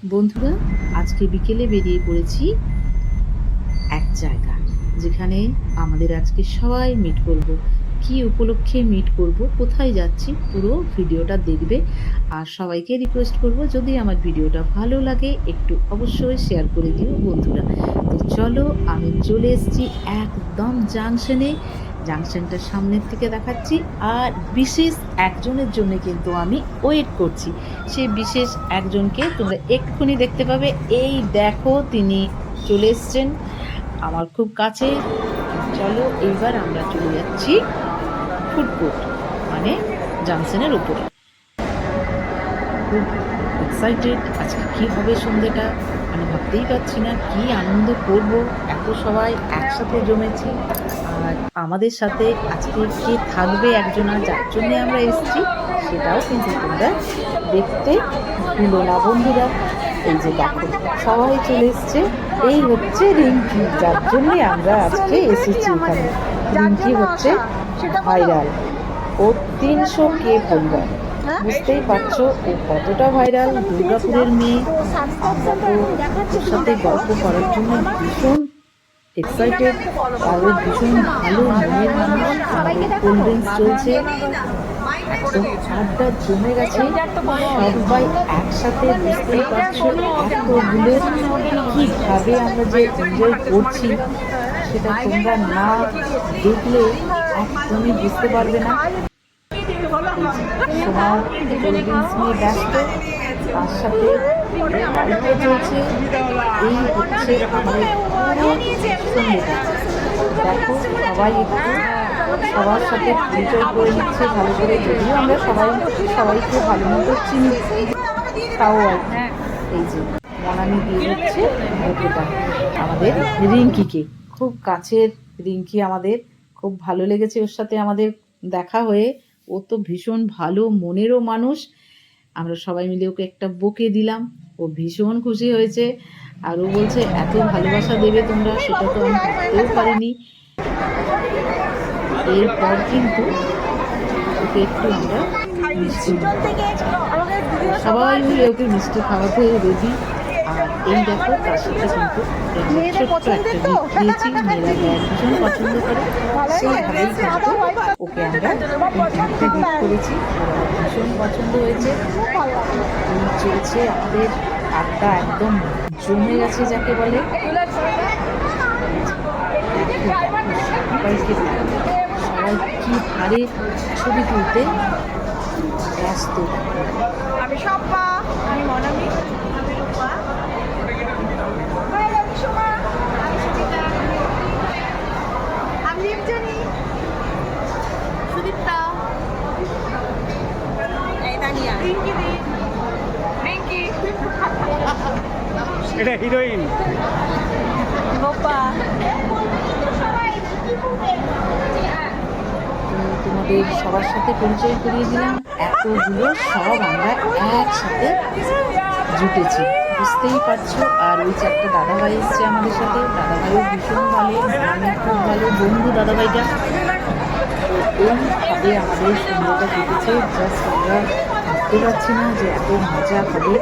বন্ধুরা, আজকে বিকেলে বেরিয়ে পড়েছি এক জায়গা যেখানে আমাদের আজকে সবাই মিট করব। কি উপলক্ষে মিট করব, কোথায় যাচ্ছি, পুরো ভিডিওটা দেখবে। আর সবাইকে রিকোয়েস্ট করব, যদি আমার ভিডিওটা ভালো লাগে একটু অবশ্যই শেয়ার করে দিও বন্ধুরা। তো চলো, আমি চলে এসেছি একদম জাংশনে। জাংশনটার সামনের থেকে দেখাচ্ছি। আর বিশেষ একজনের জন্য কিন্তু আমি ওয়েট করছি। সেই বিশেষ একজনকে তোমরা এক্ষুনি দেখতে পাবে। এই দেখো, তিনি চলে এসছেন আমার খুব কাছে। চলো, এইবার আমরা চলে যাচ্ছি ফুড কোর্ট, মানে জাংশনের উপরে। খুব এক্সাইটেড, আজকে কি হবে সন্ধ্যেটা আমি ভাবতেই পারছি না। কি আনন্দ করব, এত সবাই একসাথে জমেছি। আর আমাদের সাথে আজকে কে থাকবে একজনা, যার জন্য আমরা এসেছি, সেটাও কিন্তু তোমরা দেখতে ভুলো না বন্ধুরা। এই যে দেখো, সবাই চলে এসছে। এই হচ্ছে রিঙ্কি, যার জন্য আমরা আজকে এসেছি এখানে। রিঙ্কি হচ্ছে ভাইরাল, ও 300K পরিবার। বুঝতেই পারছো ও কতটা ভাইরাল। দুর্গাপুরের মেয়ে। আমরা তো ওর সাথে গল্প করার জন্য ভীষণ এক্সাইটেড। আর ও ভীষণ ভালো মনের মানুষ। আমাদের কোল্ড ড্রিঙ্কস চলছে, একদম আড্ডা জমে গেছে। সবাই একসাথে, বুঝতেই পারছো এতগুলো কিভাবে আমরা যে এনজয় করছি, সেটা তোমরা না দেখলে একদমই বুঝতে পারবে না। সোমা কোল্ড ড্রিঙ্কস নিয়ে ব্যস্ত, তার সাথে গল্প চলছে। এই হচ্ছে আমাদের পুরো সন্ধ্যেটা। দেখো, সবাই একটু সবার সাথে পরিচয় করে নিচ্ছে ভালো করে। যদিও আমরা সবাইকে ভালো মতো চিনি, তাও আর কি। এই যে মনামি দিয়ে দিচ্ছে ওকেটা আমাদের রিঙ্কিকে, খুব কাছের রিঙ্কি আমাদের। খুব ভালো লেগেছে ওর সাথে আমাদের দেখা হয়ে। ও তো ভীষণ ভালো মনেরও মানুষ। আমরা সবাই মিলে ওকে একটা বকে দিলাম, ও ভীষণ খুশি হয়েছে। আর ও বলছে এত ভালোবাসা দেবে তোমরা, সেটা তো আমি ভাবতেও পারিনি। এরপর কিন্তু ওকে একটু আমরা মিষ্টি, সবাই মিলে ওকে মিষ্টি খাওয়াতে রেডি। আর এই দেখো, তার সাথে কিন্তু ছোট্ট একটা গিফট দিয়েছি। মেয়েরা ব্যাগ ভীষণ পছন্দ করে, সেইভাবেই কিন্তু ওকে আমরা গিফটটা গিফট করেছি। ওরা ভীষণ পছন্দ হয়েছে। এই চলছে আমাদের আড্ডা, একদম জমে গেছে যাকে বলে। সবাইকে সবাই কি হারে ছবি তুলতে ব্যস্ত। আমি শম্পা, আমি মনামি, আমি রূপা, আমি সোমা, আমি সুচিতা, আমি লিপজনি, সুদীপ্তা, এই তানিয়া, রিঙ্কি দি, রিঙ্কি, এটা হিরোইন গোপা। তোমাদের সবার সাথে পরিচয় করিয়ে দিলাম। এতগুলো সব আমরা একসাথে জুটেছি, বুঝতেই পারছো। আর ওই যে একটা দাদাভাই এসছে আমাদের সাথে, দাদাভাইও ভীষণ ভালো, আমি খুব ভালো বন্ধু দাদাভাইটা। তো এইভাবে আমাদের সন্ধ্যাটা কেটেছে। জাস্ট আমরা ভাবতে পারছি না যে এত মজা হবে।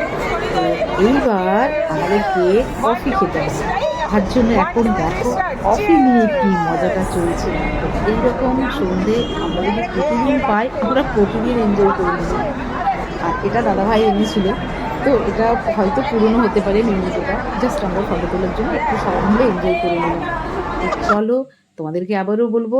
তো এইবার আমাদেরকে কফি খেতে হবে, তার জন্য এখন দেখো কফি নিয়ে কি মজাটা চলছে। তো এইরকম সন্ধে আমরা যদি প্রতিদিন পাই, আমরা প্রতিদিন এনজয় করে নিই। আর এটা দাদাভাই এনেছিল, তো এটা হয়তো পুরনো হতে পারে মেনুটা। জাস্ট আমরা ফটো তোলার জন্য একটু সবাই মিলে এনজয় করে নিলাম। তো চলো, তোমাদেরকে আবারও বলবো,